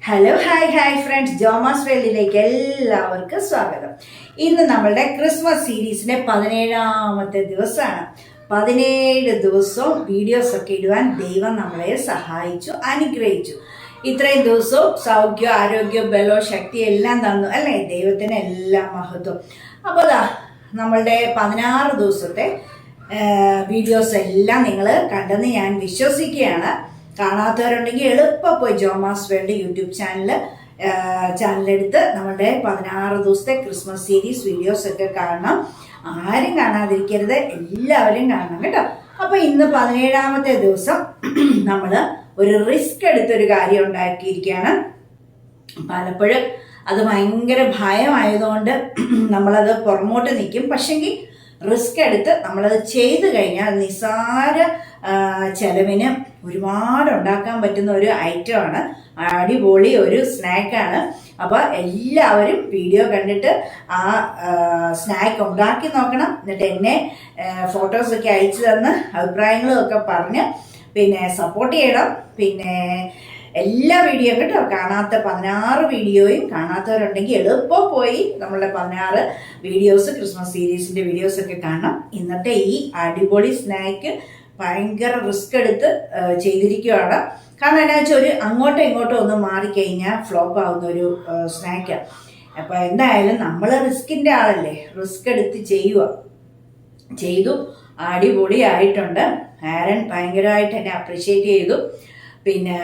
Hello hi friends, ജോമാസ് വേൾഡിലേക്ക് എല്ലാവർക്കും സ്വാഗതം. ഇന്ന് നമ്മളുടെ ക്രിസ്മസ് സീരീസിന്റെ 17ാമത്തെ ദിവസമാണ്. 17 ദിവസവും വീഡിയോസ് ഒക്കെ ഇടുവാൻ ദൈവം നമ്മളെ സഹായിച്ചു, അനുഗ്രഹിച്ചു. ഇത്രയും ദിവസവും സൗഖ്യം, ആരോഗ്യം, ബലവും ശക്തി എല്ലാം തന്നു അല്ലേ? ദൈവത്തിന് എല്ലാം മഹത്വം. അപ്പോൾ നമ്മളുടെ 16 ദിവസത്തെ വീഡിയോസ് എല്ലാം നിങ്ങൾ കണ്ടെന്ന് ഞാൻ വിശ്വസിക്കുകയാണ്. കാണാത്തവരുണ്ടെങ്കിൽ എളുപ്പം പോയി ജോമാസ് വേൾഡ് യൂട്യൂബ് ചാനലെടുത്ത് നമ്മുടെ 16 ദിവസത്തെ ക്രിസ്മസ് സീരീസ് വീഡിയോസ് ഒക്കെ കാണണം. ആരും കാണാതിരിക്കരുത്, എല്ലാവരും കാണണം കേട്ടോ. അപ്പൊ ഇന്ന് 17ാമത്തെ ദിവസം നമ്മൾ ഒരു റിസ്ക് എടുത്തൊരു കാര്യം ഉണ്ടാക്കിയിരിക്കുകയാണ്. പലപ്പോഴും അത് ഭയങ്കര ഭയമായതുകൊണ്ട് നമ്മളത് പുറമോട്ട് നിൽക്കും. പക്ഷെങ്കിൽ റിസ്ക് എടുത്ത് നമ്മളത് ചെയ്തു കഴിഞ്ഞാൽ നിസ്സാര ചെലവിന് ഒരുപാട് ഉണ്ടാക്കാൻ പറ്റുന്ന ഒരു ഐറ്റമാണ്. അടിപൊളി ഒരു സ്നാക്കാണ്. അപ്പോൾ എല്ലാവരും വീഡിയോ കണ്ടിട്ട് ആ സ്നാക്ക് ഉണ്ടാക്കി നോക്കണം. എന്നിട്ട് എന്നെ ഫോട്ടോസൊക്കെ അയച്ചു തന്ന് അഭിപ്രായങ്ങളും ഒക്കെ പറഞ്ഞ് പിന്നെ സപ്പോർട്ട് ചെയ്യണം. പിന്നെ എല്ലാ വീഡിയോ കേട്ടോ, കാണാത്ത 16 വീഡിയോയും കാണാത്തവരുണ്ടെങ്കിൽ എളുപ്പം പോയി നമ്മളുടെ 16 വീഡിയോസ് ക്രിസ്മസ് സീരീസിന്റെ വീഡിയോസ് ഒക്കെ കാണണം. ഇന്നത്തെ ഈ അടിപൊളി സ്നാക്ക് ഭയങ്കര റിസ്ക് എടുത്ത് ചെയ്തിരിക്കുകയാണ്. കാരണം എന്താ വെച്ചാൽ ഒരു അങ്ങോട്ടോ ഇങ്ങോട്ടോ ഒന്ന് മാറിക്കഴിഞ്ഞാൽ ഫ്ലോപ്പ് ആവുന്ന ഒരു സ്നാക്കാണ്. അപ്പൊ എന്തായാലും നമ്മൾ റിസ്കിന്റെ ആളല്ലേ, റിസ്ക് എടുത്ത് ചെയ്തു. അടിപൊളി ആയിട്ടുണ്ട്. ആരൻ ഭയങ്കരമായിട്ട് എന്നെ അപ്രിഷ്യേറ്റ് ചെയ്തു. പിന്നെ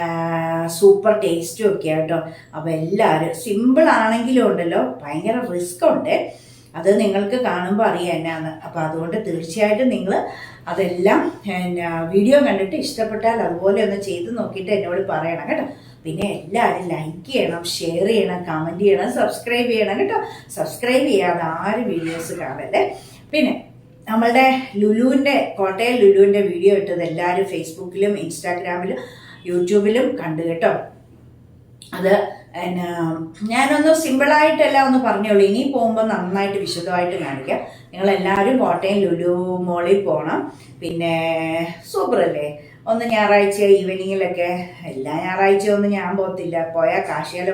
സൂപ്പർ ടേസ്റ്റും ഒക്കെ കേട്ടോ. അപ്പോൾ എല്ലാവരും സിമ്പിൾ ആണെങ്കിലും ഉണ്ടല്ലോ, ഭയങ്കര റിസ്ക് ഉണ്ട്. അത് നിങ്ങൾക്ക് കാണുമ്പോൾ അറിയാം എന്നാന്ന്. അപ്പോൾ അതുകൊണ്ട് തീർച്ചയായിട്ടും നിങ്ങൾ അതെല്ലാം വീഡിയോ കണ്ടിട്ട് ഇഷ്ടപ്പെട്ടാൽ അതുപോലെ ഒന്ന് ചെയ്ത് നോക്കിയിട്ട് എന്നോട് പറയണം കേട്ടോ. പിന്നെ എല്ലാവരും ലൈക്ക് ചെയ്യണം, ഷെയർ ചെയ്യണം, കമൻറ്റ് ചെയ്യണം, സബ്സ്ക്രൈബ് ചെയ്യണം കേട്ടോ. സബ്സ്ക്രൈബ് ചെയ്യാതെ ആരും വീഡിയോസ് കാണല്ലേ. പിന്നെ നമ്മളുടെ കോട്ടയം ലുലുവിൻ്റെ വീഡിയോ ഇട്ടത് എല്ലാവരും ഫേസ്ബുക്കിലും ഇൻസ്റ്റാഗ്രാമിലും യൂട്യൂബിലും കണ്ടു കേട്ടോ. അത് ഞാനൊന്ന് സിമ്പിളായിട്ടെല്ലാം ഒന്ന് പറഞ്ഞോളൂ. ഇനി പോകുമ്പോൾ നന്നായിട്ട് വിശദമായിട്ട് കാണിക്കാം. നിങ്ങളെല്ലാവരും കോട്ടയം ലുലു മോളിൽ പോകണം. പിന്നെ സൂപ്പറല്ലേ, ഒന്ന് ഞായറാഴ്ച ഈവനിങ്ങിലൊക്കെ. എല്ലാ ഞായറാഴ്ചയും ഒന്നും ഞാൻ പോകത്തില്ല, പോയാൽ കാശിയാൽ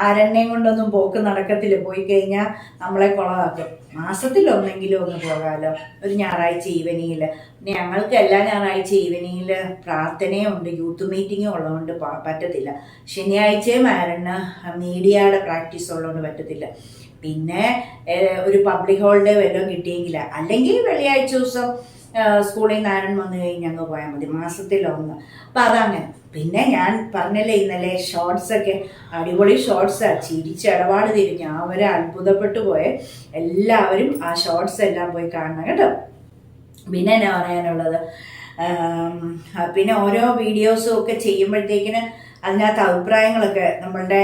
ആരെണ്ണയും കൊണ്ടൊന്നും പോക്ക് നടക്കത്തില്ല. പോയി കഴിഞ്ഞാൽ നമ്മളെ കുളമാക്കും. മാസത്തിലൊന്നെങ്കിലും ഒന്ന് പോകാമല്ലോ, ഒരു ഞായറാഴ്ച ഈവനിങ്ങിൽ. ഞങ്ങൾക്ക് എല്ലാ ഞായറാഴ്ച ഈവനിങ്ങിൽ പ്രാർത്ഥനയും ഉണ്ട്, യൂത്ത് മീറ്റിങ്ങും ഉള്ളതുകൊണ്ട് പറ്റത്തില്ല. ശനിയാഴ്ചയും ആരണ് മീഡിയയുടെ പ്രാക്ടീസ് ഉള്ളതുകൊണ്ട് പറ്റത്തില്ല. പിന്നെ ഒരു പബ്ലിക് ഹോളിഡേ വല്ലതും കിട്ടിയെങ്കിൽ, അല്ലെങ്കിൽ വെള്ളിയാഴ്ച ദിവസം സ്കൂളിൽ നിന്ന് ആരൻ വന്നു കഴിഞ്ഞ് അങ്ങ് പോയാൽ മതി, മാസത്തിലൊന്ന്. അപ്പം അതങ്ങനെ. പിന്നെ ഞാൻ പറഞ്ഞല്ലേ ഇന്നലെ ഷോർട്സൊക്കെ അടിപൊളി ഷോർട്സാണ്, ചിരിച്ചിടപാട് തിരിഞ്ഞ് അവരെ അത്ഭുതപ്പെട്ടു പോയെ. എല്ലാവരും ആ ഷോർട്സ് എല്ലാം പോയി കാണണം കേട്ടോ. പിന്നെ എന്നാ പറയാനുള്ളത്, പിന്നെ ഓരോ വീഡിയോസും ഒക്കെ ചെയ്യുമ്പോഴത്തേക്കിന് അതിനകത്ത് അഭിപ്രായങ്ങളൊക്കെ നമ്മളുടെ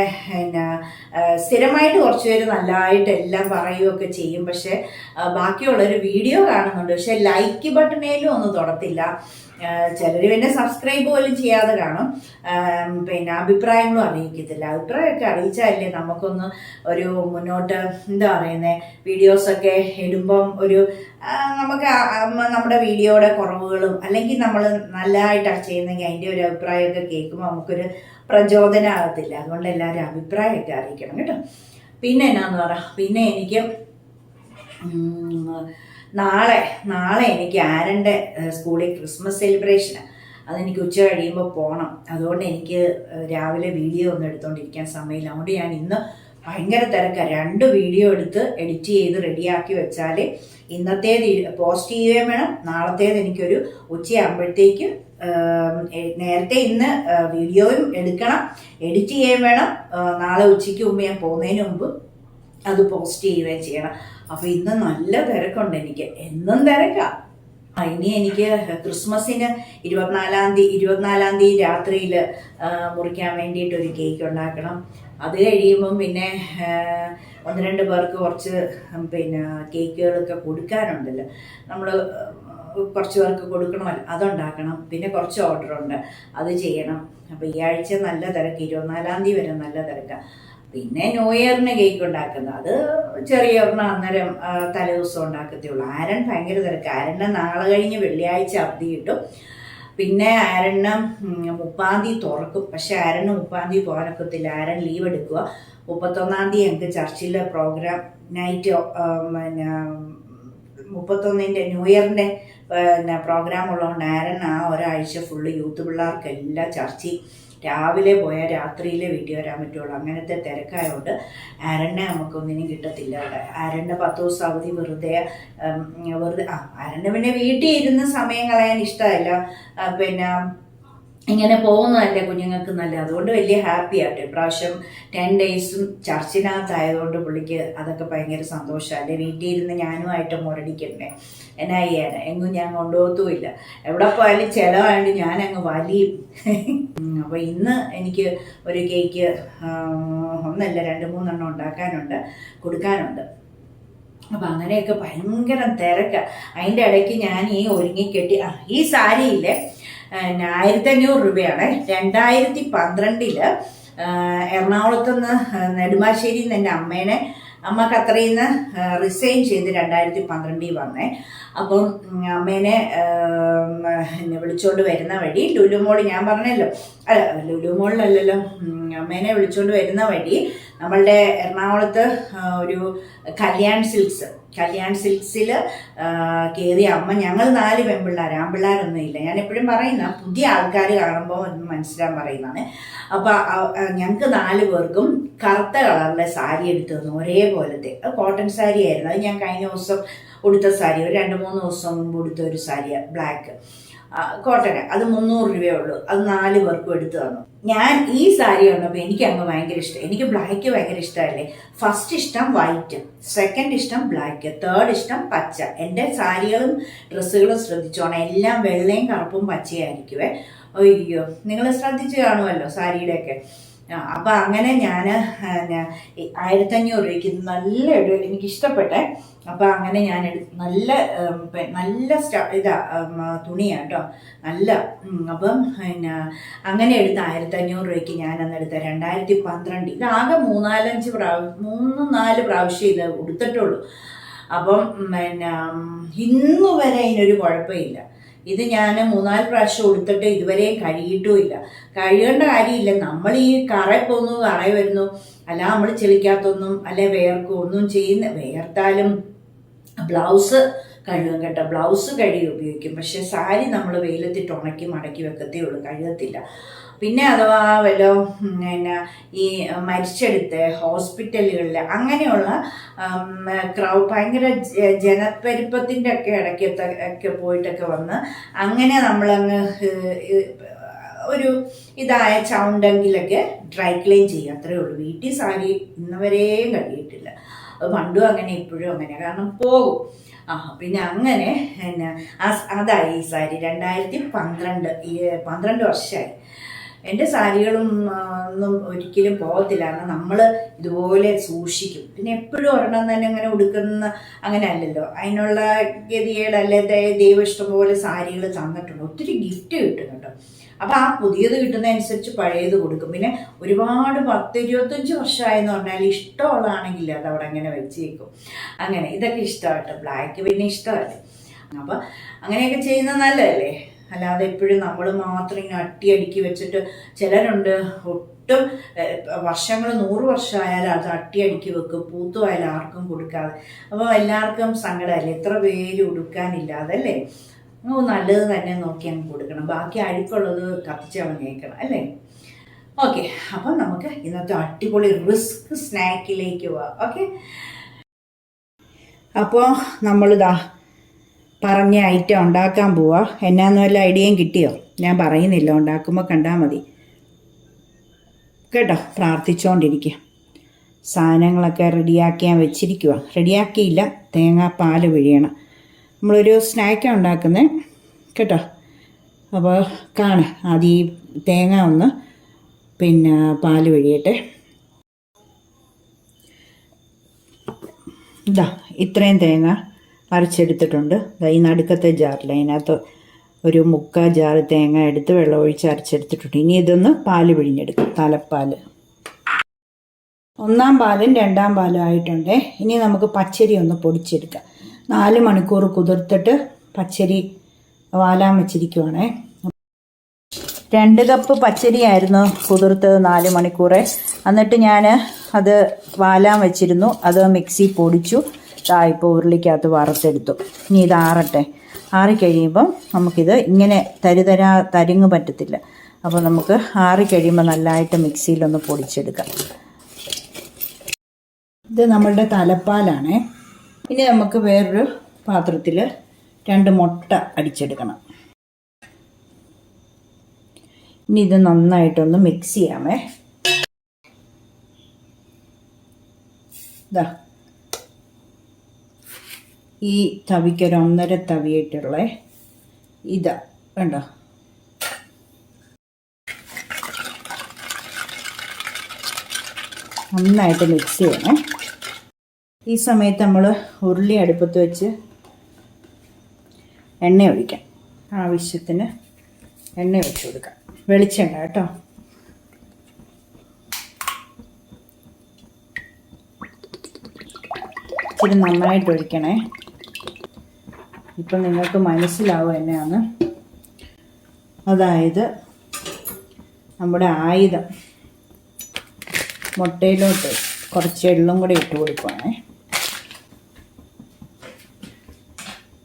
സ്ഥിരമായിട്ട് കുറച്ച് പേര് നല്ലതായിട്ട് എല്ലാം പറയുകയൊക്കെ ചെയ്യും. പക്ഷെ ബാക്കിയുള്ളൊരു വീഡിയോ കാണുന്നുണ്ട്, പക്ഷെ ലൈക്ക് ബട്ടണേലും ഒന്നും തൊടത്തില്ല. ചിലർ പിന്നെ സബ്സ്ക്രൈബ് പോലും ചെയ്യാതെ കാണും. പിന്നെ അഭിപ്രായങ്ങളും അറിയിക്കത്തില്ല. അഭിപ്രായമൊക്കെ അറിയിച്ചാലല്ലേ നമുക്കൊന്ന് ഒരു മുന്നോട്ട് എന്താ പറയുന്നത്, വീഡിയോസൊക്കെ ഇടുമ്പം ഒരു നമുക്ക് നമ്മുടെ വീഡിയോയുടെ കുറവുകളും അല്ലെങ്കിൽ നമ്മൾ നല്ലതായിട്ടാണ് ചെയ്യുന്നെങ്കിൽ അതിൻ്റെ ഒരു അഭിപ്രായമൊക്കെ കേൾക്കുമ്പോൾ നമുക്കൊരു പ്രചോദനമാകത്തില്ല. അതുകൊണ്ട് എല്ലാവരും അഭിപ്രായമൊക്കെ അറിയിക്കണം കേട്ടോ. പിന്നെ എന്നാന്ന് പറയാം, പിന്നെ എനിക്ക് നാളെ എനിക്ക് ആരൻ്റെ സ്കൂളിൽ ക്രിസ്മസ് സെലിബ്രേഷന്. അതെനിക്ക് ഉച്ച കഴിയുമ്പോൾ പോകണം. അതുകൊണ്ട് എനിക്ക് രാവിലെ വീഡിയോ ഒന്നും എടുത്തുകൊണ്ടിരിക്കാൻ സമയമില്ല. അതുകൊണ്ട് ഞാൻ ഇന്ന് ഭയങ്കര തിരക്കാണ്. 2 വീഡിയോ എടുത്ത് എഡിറ്റ് ചെയ്ത് റെഡിയാക്കി വെച്ചാൽ ഇന്നത്തേത് പോസ്റ്റ് ചെയ്യുകയും വേണം. നാളത്തേത് എനിക്കൊരു ഉച്ചയാകുമ്പോഴത്തേക്ക് നേരത്തെ ഇന്ന് വീഡിയോയും എടുക്കണം, എഡിറ്റ് ചെയ്യുകയും വേണം. നാളെ ഉച്ചയ്ക്ക് മുമ്പ് ഞാൻ പോകുന്നതിന് മുമ്പ് അത് പോസ്റ്റ് ചെയ്യുകയും ചെയ്യണം. അപ്പോൾ ഇന്ന് നല്ല തിരക്കുണ്ട് എനിക്ക്, എന്നും തിരക്കാണ്. ഇനി എനിക്ക് ക്രിസ്മസിന് 24-ാം തീയതി രാത്രിയിൽ മുറിക്കാൻ വേണ്ടിയിട്ടൊരു കേക്ക് ഉണ്ടാക്കണം. അത് കഴിയുമ്പം പിന്നെ 1-2 പേർക്ക് കുറച്ച് പിന്നെ കേക്കുകളൊക്കെ കൊടുക്കാനുണ്ടല്ലോ, നമ്മൾ കുറച്ച് പേർക്ക് കൊടുക്കണമല്ലോ, അതുണ്ടാക്കണം. പിന്നെ കുറച്ച് ഓർഡറുണ്ട്, അത് ചെയ്യണം. അപ്പോൾ ഈ ആഴ്ച നല്ല തിരക്ക്, 24-ാം തീയതി വരെ നല്ല തിരക്കാണ്. പിന്നെ ന്യൂ ഇയറിന് കേക്ക് ഉണ്ടാക്കുന്നത് അത് ചെറിയ അന്നേരം തലേദിവസം ഉണ്ടാക്കത്തേ ഉള്ളൂ. ആരൻ ഭയങ്കര തിരക്ക്. ആരൻ്റെ നാളെ കഴിഞ്ഞ് വെള്ളിയാഴ്ച അവധി കിട്ടും. പിന്നെ ആരണ് 30-ാം തീയതി തുറക്കും. പക്ഷെ ആരണ് 30-ാം തീയതി പോകാനൊക്കത്തില്ല. ആരൺ ലീവ് എടുക്കുക. 31-ാം തീയതി ഞങ്ങൾക്ക് ചർച്ചിലെ പ്രോഗ്രാം നൈറ്റ്, പിന്നെ 31-ന്റെ ന്യൂ ഇയറിൻ്റെ പിന്നെ പ്രോഗ്രാം ഉള്ളതുകൊണ്ട് ആരൺ ആ ഒരാഴ്ച ഫുള്ള് യൂത്ത് പിള്ളേർക്കെല്ലാം ചർച്ചിൽ രാവിലെ പോയാൽ രാത്രിയിലെ വീട്ടിൽ വരാൻ പറ്റുള്ളൂ. അങ്ങനത്തെ തിരക്കായതുകൊണ്ട് ആരണ്ണെ നമുക്കൊന്നിനും കിട്ടത്തില്ല അവിടെ. ആരണ്ണ 10 ദിവസം അവധി വെറുതെ ആരണ്ണ പിന്നെ വീട്ടിൽ ഇരുന്ന് സമയം കളയാൻ ഇഷ്ടമല്ല. പിന്നെ ഇങ്ങനെ പോകുന്നതല്ലേ കുഞ്ഞുങ്ങൾക്ക് നല്ല. അതുകൊണ്ട് വലിയ ഹാപ്പി ആട്ടെ. ഇപ്രാവശ്യം 10 ഡേയ്സും ചർച്ചിനകത്തായതുകൊണ്ട് പുള്ളിക്ക് അതൊക്കെ ഭയങ്കര സന്തോഷമല്ലേ. വീട്ടിൽ ഇരുന്ന് ഞാനുമായിട്ട് മുരടിക്കണ്ടേ, എന്നാ ചെയ്യാൻ. എങ്ങും ഞാൻ കൊണ്ടുപോകത്തുമില്ല. എവിടെ പോയാലും ചിലവായിട്ട് ഞാനങ്ങ് വലിയും. അപ്പോൾ ഇന്ന് എനിക്ക് ഒരു കേക്ക് ഒന്നല്ല 2-3 ഉണ്ടാക്കാനുണ്ട്, കൊടുക്കാനുണ്ട്. അപ്പം അങ്ങനെയൊക്കെ ഭയങ്കര തിരക്കാണ്. അതിൻ്റെ ഇടയ്ക്ക് ഞാൻ ഈ ഒരുങ്ങിക്കെട്ടി ഈ സാരിയില്ലേ 1500 രൂപയാണ്. 2012 എറണാകുളത്ത് നിന്ന് നെടുമ്പാശ്ശേരിയിൽ നിന്ന് എൻ്റെ അമ്മ ഖത്തറിൽ നിന്ന് റിസൈൻ ചെയ്ത് 2012 വന്നേ. അപ്പം അമ്മേനെ വിളിച്ചോണ്ട് വരുന്ന വഴി ലുലുമോൾ, ഞാൻ പറഞ്ഞല്ലോ, അല്ല ലുലുമോളിലല്ലല്ലോ, അമ്മേനെ വിളിച്ചോണ്ട് വരുന്ന വഴി നമ്മളുടെ എറണാകുളത്ത് ഒരു കല്യാൺ സിൽക്സിൽ കയറിയ അമ്മ, ഞങ്ങൾ 4 പെൺപിള്ളേർ, ആൺപിള്ളേരൊന്നും ഇല്ല. ഞാൻ എപ്പോഴും പറയുന്ന പുതിയ ആൾക്കാർ കാണുമ്പോൾ ഒന്ന് മനസ്സിലാൻ പറയുന്നതാണ്. അപ്പം ഞങ്ങൾക്ക് 4 പേർക്കും കറുത്ത കളറിലെ സാരി എടുത്തു തന്നു, ഒരേപോലത്തെ. അത് കോട്ടൺ സാരി ആയിരുന്നു. അത് ഞാൻ കഴിഞ്ഞ ദിവസം ഉടുത്ത സാരി, ഒരു 2-3 ദിവസം മുമ്പ് ഉടുത്ത ഒരു സാരിയാണ്, ബ്ലാക്ക് കോട്ടന്. അത് 300 രൂപയേ ഉള്ളൂ. അത് 4 പേർക്കും എടുത്തു തന്നു. ഞാൻ ഈ സാരി കണ്ടപ്പോൾ എനിക്ക് അങ്ങ് ഭയങ്കര ഇഷ്ടം. എനിക്ക് ബ്ലാക്ക് ഭയങ്കര ഇഷ്ടമല്ലേ. ഫസ്റ്റ് ഇഷ്ടം വൈറ്റ്, സെക്കൻഡ് ഇഷ്ടം ബ്ലാക്ക്, തേർഡ് ഇഷ്ടം പച്ച. എൻ്റെ സാരികളും ഡ്രസ്സുകളും ശ്രദ്ധിച്ചോണം, എല്ലാം വെള്ളയും കറുപ്പും പച്ചയായിരിക്കുവേ. അയ്യോ, നിങ്ങൾ ശ്രദ്ധിച്ച് കാണുമല്ലോ സാരിയുടെയൊക്കെ. അപ്പം അങ്ങനെ ഞാൻ 1500 രൂപയ്ക്ക് നല്ലൊരു എനിക്കിഷ്ടപ്പെട്ടെ. അപ്പം അങ്ങനെ ഞാൻ നല്ല തുണിയാണ് കേട്ടോ, നല്ല. അപ്പം പിന്നെ അങ്ങനെ എടുത്ത 1500 രൂപയ്ക്ക് ഞാൻ അന്നെടുത്ത 2012. ഇതാകെ 3-4 പ്രാവശ്യം ഇത് ഉടുത്തിട്ടുള്ളൂ. അപ്പം പിന്നെ ഇന്നു വരെ അതിനൊരു കുഴപ്പമില്ല. ഇത് ഞാൻ 3-4 പ്രാവശ്യം ഉടുത്തിട്ട് ഇതുവരെയും കഴുകിയിട്ടുമില്ല. കഴുകേണ്ട കാര്യമില്ല. നമ്മൾ ഈ കറയിൽ പോകുന്നു, കറയിൽ വരുന്നു, അല്ല നമ്മൾ ചെളിക്കകത്തൊന്നും അല്ലെ വേർക്കും ഒന്നും വേർത്താലും ബ്ലൗസ് കഴുകും കേട്ടോ. ബ്ലൗസ് കഴുകി ഉപയോഗിക്കും. പക്ഷെ സാരി നമ്മൾ വെയിലത്തിട്ട് ഉണക്കി മടക്കി വെക്കത്തേ ഉള്ളൂ, കഴുകത്തില്ല. പിന്നെ അഥവാ വല്ല പിന്നെ ഈ മരിച്ചെടുത്ത് ഹോസ്പിറ്റലുകളിൽ അങ്ങനെയുള്ള ഭയങ്കര ജനപ്പെരുപ്പത്തിൻ്റെ ഒക്കെ ഇടയ്ക്കൊക്കെ പോയിട്ടൊക്കെ വന്ന് അങ്ങനെ നമ്മളങ്ങ് ഒരു ഇതായ ചൗണ്ടെങ്കിലൊക്കെ ഡ്രൈ ക്ലീൻ ചെയ്യും, അത്രേ ഉള്ളൂ. വീട്ടിൽ സാരി ഇന്നുവരെയും കഴുകിയിട്ടില്ല. അത് പണ്ടും അങ്ങനെ ഇപ്പോഴും അങ്ങനെ, കാരണം പോകും. പിന്നെ അങ്ങനെ അതായി ഈ സാരി 2012 വർഷമായി. എൻ്റെ സാരികളും ഒന്നും ഒരിക്കലും പോകത്തില്ല. കാരണം നമ്മൾ ഇതുപോലെ സൂക്ഷിക്കും. പിന്നെ എപ്പോഴും ഒരെണ്ണം തന്നെ അങ്ങനെ ഉടുക്കുന്ന അങ്ങനെ അല്ലല്ലോ. അതിനുള്ള ഗതികേടല്ലേ, ദൈവം ഇഷ്ടംപോലെ സാരികൾ തന്നിട്ടുണ്ട്. ഒത്തിരി ഗിഫ്റ്റ് കിട്ടും കേട്ടോ. അപ്പം ആ പുതിയത് കിട്ടുന്നതനുസരിച്ച് പഴയത് കൊടുക്കും. പിന്നെ ഒരുപാട് 10-25 വർഷമായെന്ന് പറഞ്ഞാൽ ഇഷ്ടമുള്ളതാണെങ്കിൽ അത് അവിടെ അങ്ങനെ വെച്ചേക്കും. അങ്ങനെ ഇതൊക്കെ ഇഷ്ടമായിട്ട്, ബ്ലാക്ക് പിന്നെ ഇഷ്ടമല്ലേ. അപ്പം അങ്ങനെയൊക്കെ ചെയ്യുന്നത് നല്ലതല്ലേ. അല്ലാതെ എപ്പോഴും നമ്മൾ മാത്രം ഇങ്ങനെ അട്ടിയടുക്കി വെച്ചിട്ട്, ചിലരുണ്ട് ഒട്ടും വർഷങ്ങൾ 100 വർഷമായാലും അത് അട്ടിയടുക്കി വെക്കും, പൂത്തുമായാലും ആർക്കും കൊടുക്കാതെ. അപ്പോൾ എല്ലാവർക്കും സങ്കടമല്ലേ, എത്ര പേര് ഉടുക്കാനില്ലാതെ അല്ലേ. നല്ലത് തന്നെ നോക്കി അങ്ങ് കൊടുക്കണം, ബാക്കി അഴുക്കുള്ളത് കത്തിച്ച് കളഞ്ഞേക്കണം അല്ലേ. ഓക്കെ, അപ്പം നമുക്ക് ഇന്നത്തെ അടിപൊളി റിസ്ക് സ്നാക്കിലേക്ക് പോവാം. ഓക്കെ, അപ്പോൾ നമ്മളിതാ പറഞ്ഞ ഐറ്റം ഉണ്ടാക്കാൻ പോവാ. എന്നാന്ന് വല്ല ഐഡിയയും കിട്ടിയോ? ഞാൻ പറയുന്നില്ല, ഉണ്ടാക്കുമ്പോൾ കണ്ടാൽ മതി കേട്ടോ. പ്രാർത്ഥിച്ചുകൊണ്ടിരിക്കുക. സാധനങ്ങളൊക്കെ റെഡിയാക്കി ഞാൻ വെച്ചിരിക്കുക. റെഡിയാക്കിയില്ല, തേങ്ങാപ്പാൽ പിഴിയണം. നമ്മളൊരു സ്നാക്കാണ് ഉണ്ടാക്കുന്നത് കേട്ടോ. അപ്പോൾ ആദ്യം ഈ തേങ്ങ ഒന്ന് പിന്നെ പാൽ പിഴിയട്ടെ. ഇതാ ഇത്രയും തേങ്ങ അരച്ചെടുത്തിട്ടുണ്ട്. ഈ നടുക്കത്തെ ജാറിൽ അതിനകത്ത് ഒരു 3/4 ജാറ് തേങ്ങ എടുത്ത് വെള്ളമൊഴിച്ച് അരച്ചെടുത്തിട്ടുണ്ട്. ഇനി ഇതൊന്ന് പാല് പിഴിഞ്ഞെടുക്കും, തലപ്പാൽ. 1-ാം പാലും 2-ാം പാലും ആയിട്ടുണ്ട്. ഇനി നമുക്ക് പച്ചരി ഒന്ന് പൊടിച്ചെടുക്കാം. 4 മണിക്കൂർ കുതിർത്തിട്ട് പച്ചരി വാലാൻ വെച്ചിരിക്കുവാണേ. 2 കപ്പ് പച്ചരിയായിരുന്നു കുതിർത്തത് 4 മണിക്കൂറെ. എന്നിട്ട് ഞാൻ അത് വാലാൻ വെച്ചിരുന്നു. അത് മിക്സി പൊടിച്ചു. ഇപ്പോൾ ഉരുളിക്കകത്ത് വറുത്തെടുത്തു. ഇനി ഇത് ആറട്ടെ. ആറിക്കഴിയുമ്പം നമുക്കിത് ഇങ്ങനെ തരിങ്ങ് പറ്റത്തില്ല. അപ്പോൾ നമുക്ക് ആറിക്കഴിയുമ്പോൾ നല്ലതായിട്ട് മിക്സിയിലൊന്ന് പൊടിച്ചെടുക്കാം. ഇത് നമ്മളുടെ തലപ്പാലാണേ. ഇനി നമുക്ക് വേറൊരു പാത്രത്തിൽ 2 മുട്ട അടിച്ചെടുക്കണം. ഇനി ഇത് നന്നായിട്ടൊന്ന് മിക്സ് ചെയ്യാമേ. ഇതാ ഈ തവിക്കൊരു 1.5 തവിയായിട്ടുള്ള ഇതാ കണ്ടോ. നന്നായിട്ട് മിക്സ് ചെയ്യണേ. ഈ സമയത്ത് നമ്മൾ ഉരുളി അടുപ്പത്ത് വെച്ച് എണ്ണ ഒഴിക്കാം. ആവശ്യത്തിന് എണ്ണ ഒഴിച്ച് കൊടുക്കാം. വെളിച്ചെണ്ണ കേട്ടോ. ഇച്ചിരി നന്നായിട്ട് ഒഴിക്കണേ. ഇപ്പം നിങ്ങൾക്ക് മനസ്സിലാവും എന്നെയാണ്. അതായത് നമ്മുടെ ആയുധം മുട്ടയിലോട്ട് കുറച്ച് എള്ളും കൂടി ഇട്ട് കൊടുക്കുവാണേ.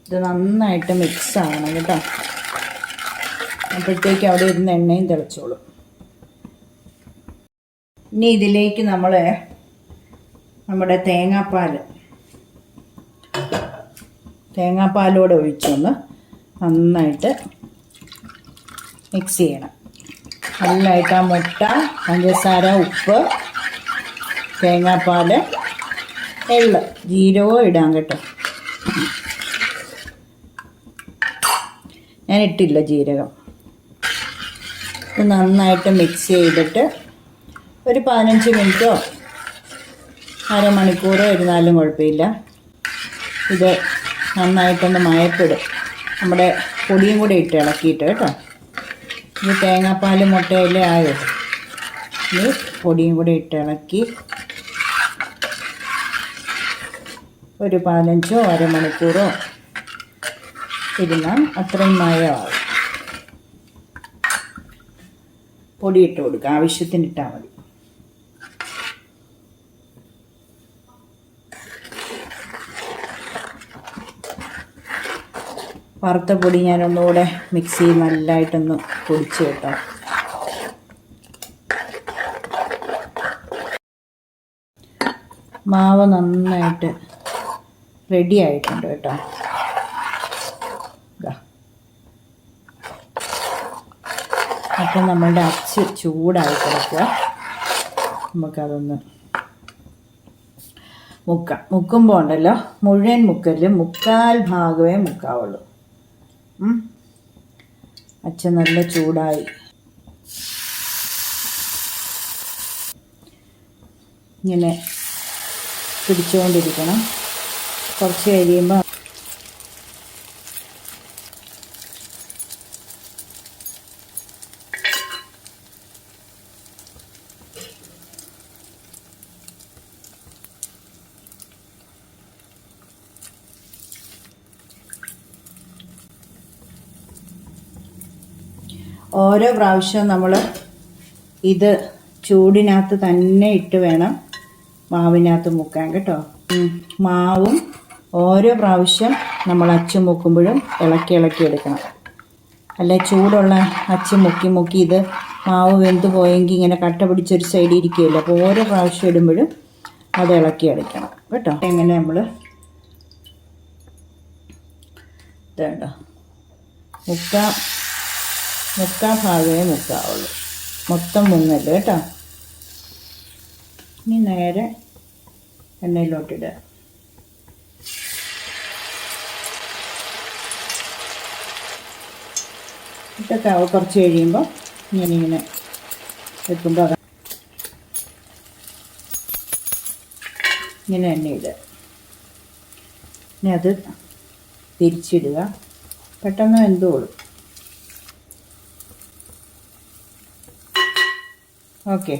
ഇത് നന്നായിട്ട് മിക്സ് ആവണം കേട്ടോ. അപ്പോഴത്തേക്ക് അവിടെ ഇരുന്ന് എണ്ണയും തിളച്ചോളും. ഇനി ഇതിലേക്ക് നമ്മുടെ തേങ്ങാപ്പാലോടെ ഒഴിച്ചൊന്ന് നന്നായിട്ട് മിക്സ് ചെയ്യണം. നല്ലതായിട്ട് ആ മുട്ട, പഞ്ചസാര, ഉപ്പ്, തേങ്ങാപ്പാൽ, എള്ള്, ജീരകവും ഇടാം കേട്ടോ. ഞാൻ ഇട്ടില്ല ജീരകം. ഇത് നന്നായിട്ട് മിക്സ് ചെയ്തിട്ട് ഒരു 15 മിനിറ്റോ അരമണിക്കൂറോ ഇരുന്നാലും കുഴപ്പമില്ല. ഇത് നന്നായിട്ടൊന്ന് മയപ്പെടും. നമ്മുടെ പൊടിയും കൂടി ഇട്ട് ഇളക്കിയിട്ട് കേട്ടോ. ഇത് തേങ്ങാപ്പാൽ മുട്ടയിലേ ആയോ. ഇത് പൊടിയും കൂടി ഇട്ട് ഇളക്കി ഒരു 15ഓ അരമണിക്കൂറോ ഇരുന്നാൽ അത്രയും മയമാവും. പൊടി ഇട്ട് കൊടുക്കുക. ആവശ്യത്തിന് ഇട്ടാൽ മതി. വറുത്ത പൊടി ഞാനൊന്നുകൂടെ മിക്സിയിൽ നല്ലതായിട്ടൊന്ന് പൊടിച്ച് കേട്ടോ. മാവ് നന്നായിട്ട് റെഡി ആയിട്ടുണ്ട് കേട്ടോ. അപ്പം നമ്മളുടെ അച്ച് ചൂടായി കിടക്കുക. നമുക്കതൊന്ന് മുക്കുമ്പോൾ ഉണ്ടല്ലോ, മുഴുവൻ മുക്കല്, 1/4 ഭാഗമേ മുക്കാവുള്ളൂ. അച്ഛൻ നല്ല ചൂടായി. ഇങ്ങനെ പിടിച്ചുകൊണ്ടിരിക്കണം. കുറച്ച് കഴിയുമ്പോൾ ഓരോ പ്രാവശ്യവും നമ്മൾ ഇത് ചൂടിനകത്ത് തന്നെ ഇട്ട് വേണം മാവിനകത്ത് മുക്കാൻ കേട്ടോ. മാവും ഓരോ പ്രാവശ്യം നമ്മൾ അച്ച് മുക്കുമ്പോഴും ഇളക്കി എടുക്കണം. അല്ലെ ചൂടുള്ള അച്ച് മുക്കി ഇത് മാവ് വെന്ത് പോയെങ്കിൽ ഇങ്ങനെ കട്ട പിടിച്ചൊരു സൈഡിൽ ഇരിക്കുകയില്ല. അപ്പോൾ ഓരോ പ്രാവശ്യം ഇടുമ്പോഴും അത് ഇളക്കി എടുക്കണം കേട്ടോ. എങ്ങനെ നമ്മൾ ഇതുണ്ടോ, മുക്കാൽ ഭാഗമേ മുക്കാവുള്ളൂ. മൊത്തം മുങ്ങല്ല കേട്ടോ. ഇനി നേരെ എണ്ണയിലോട്ടിടുക. ഇതൊക്കെ കുറച്ച് കഴിയുമ്പോൾ ഇങ്ങനെ വെക്കുമ്പോൾ ഇങ്ങനെ തന്നെ ഇടുക. ഇനി അത് തിരിച്ചിടുക. പെട്ടെന്ന് വെന്തോളും. ഓക്കെ.